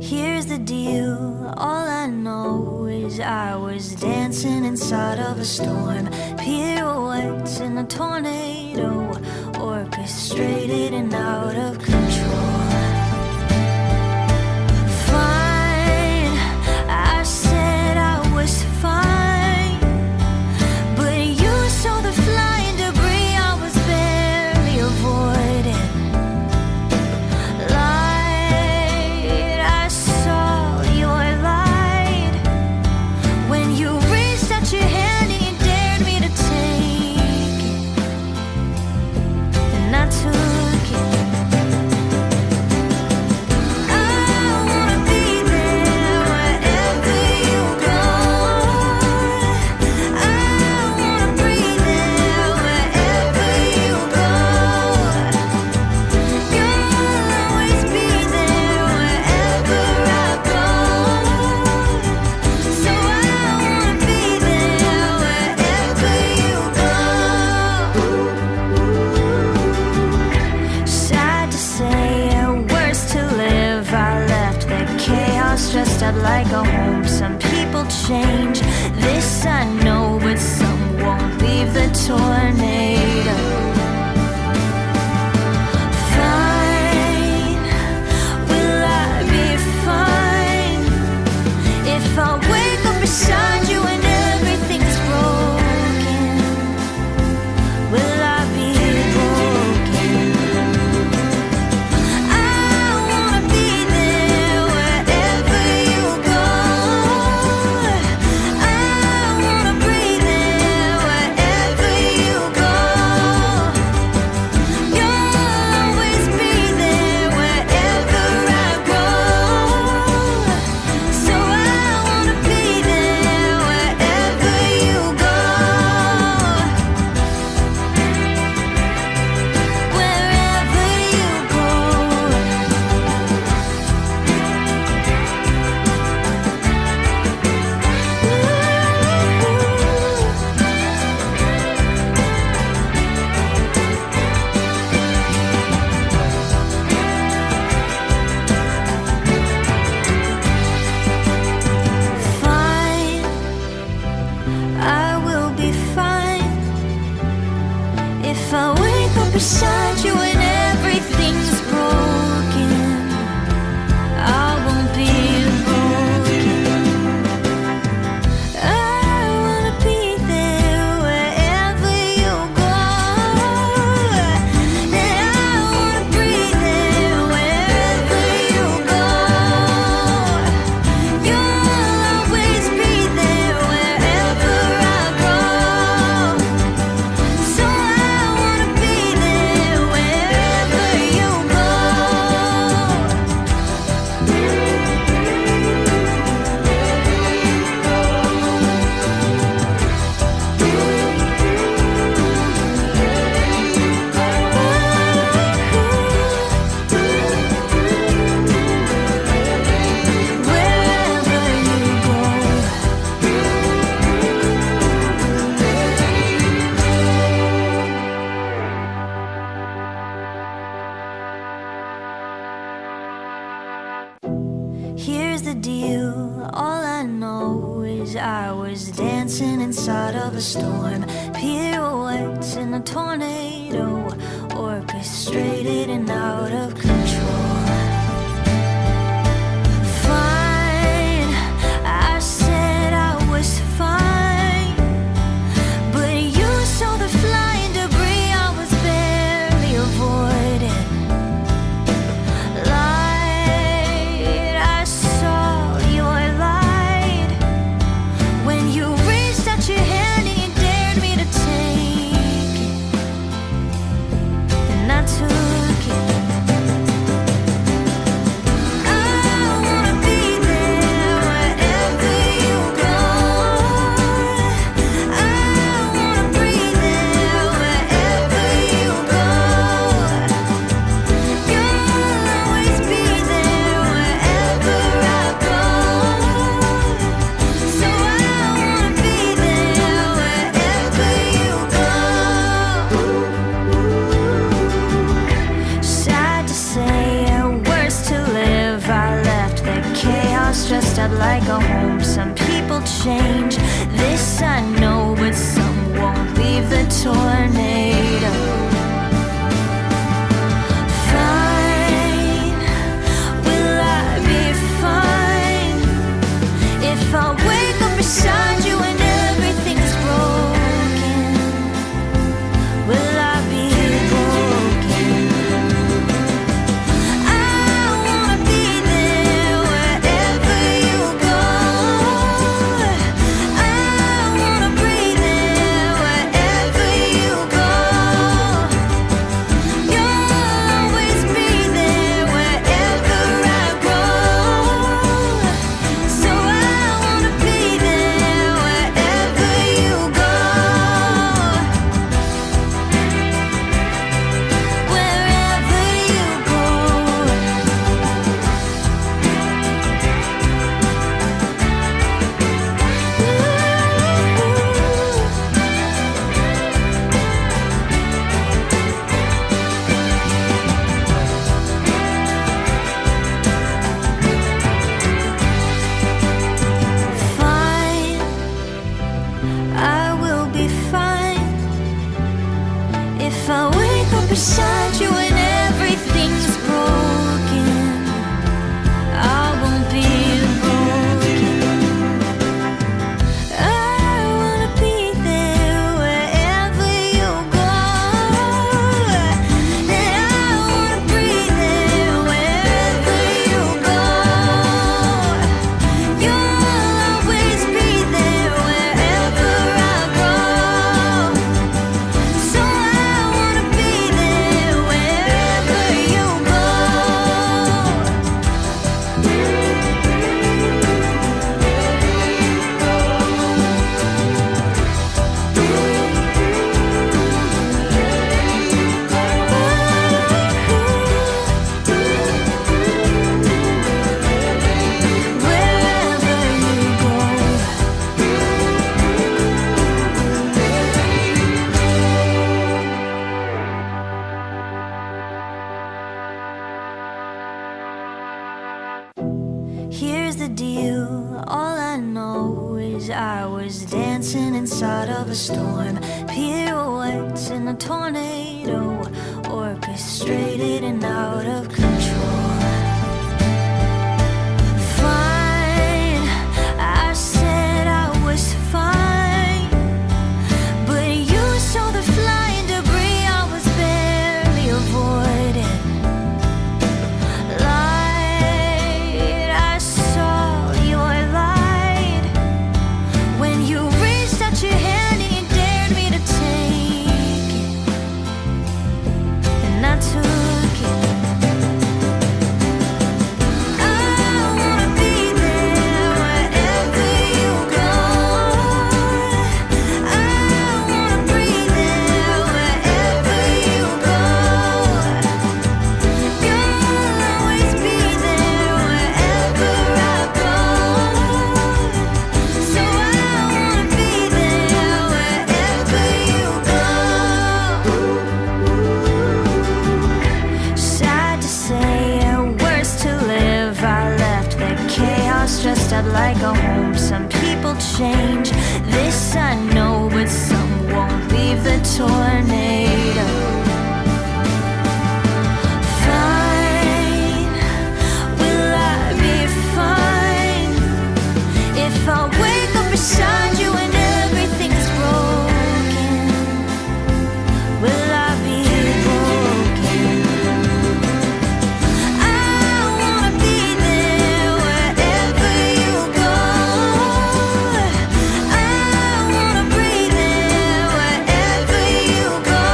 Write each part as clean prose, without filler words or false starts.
Here's the deal, all I know is I was dancing inside of a storm, pirouettes in a tornado, orchestrated and out of control. Fine, I said I was fine, but you saw the flying debris I was barely avoiding. Light, I saw your light when you reached out your hand and you dared me to take it, and I took it. Dressed up like a home. Some people change, this I know, but some won't leave the tornado. Fine, will I be fine if I wake up beside you and everything's broken? Will I be broken? Beside you and everything's broken, I won't be broken. I wanna be there wherever you go, and I wanna breathe there wherever you go. You'll always be there wherever I go. So I wanna be there wherever you go. Wherever you go. Here's the deal, all I know is I was dancing inside of a storm, pirouettes in a tornado, orchestrated and out of control. Fine, I said I was fine, but you saw the flying debris I was barely avoiding. Light, I saw your light when you reached out your hand and you dared me to take it, and I took it. chaos, dressed up like a home. Some people change, this I know, but some won't leave the tornado. Fine, will I be fine if I wake up beside you and everything is broken? Will I be broken? I wanna be there wherever you go. I wanna breathe there wherever you go. You'll always be there wherever I go. So I wanna be there wherever you go. Wherever you go. Fine, I will be fine if I wake up beside you and everything's broken. I won't be broken. I wanna be there wherever you go. And I wanna breathe there wherever you go. You'll always be there wherever I go. So I wanna be there wherever you go. Wherever you go. Here's the deal, all I know is I was dancing inside of a storm. Pirouettes in a tornado, orchestrated and out of control. Fine, I said I was fine, but you saw the flying debris I was barely avoiding. Light, I saw your light when you reached out your hand and you dared me to take it, and I took it. I wanna be there wherever you go. I wanna breathe there wherever you go. You'll always be there wherever I go. So I wanna be there wherever you go. Sad to say, worse to live. I left the chaos, dressed up like a home. Some people change, this I know, but some won't leave the tornado. Fine, will I be fine if I wake up beside you and everything is broken? Will I be broken? I wanna be there wherever you go. I wanna breathe there wherever you go.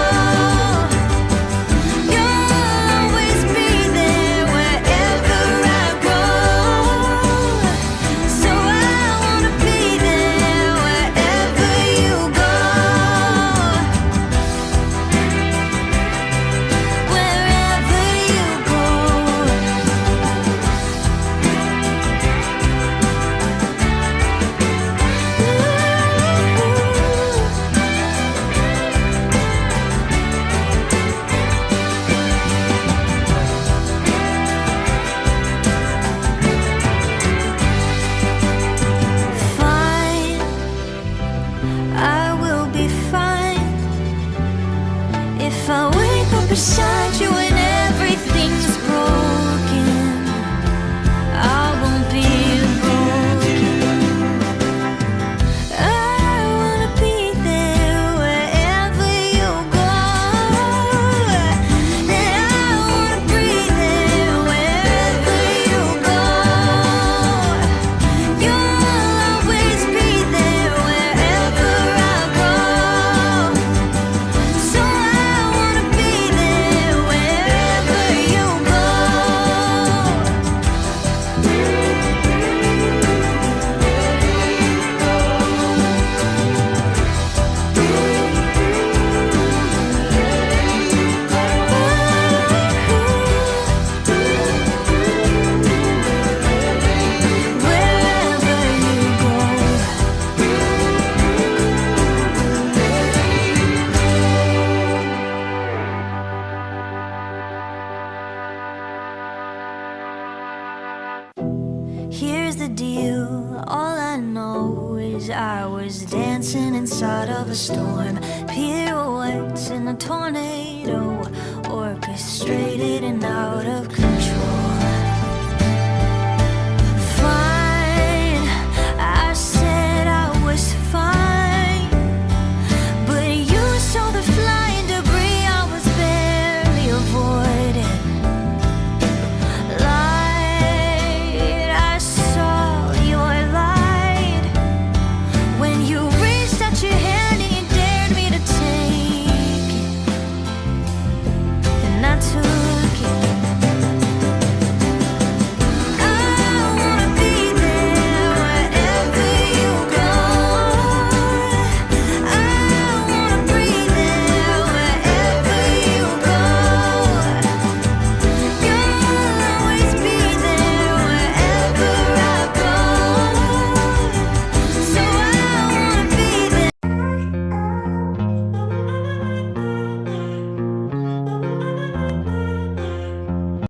Here's the deal, all I know is I was dancing inside of a storm. Pirouettes in a tornado, orchestrated and out of control.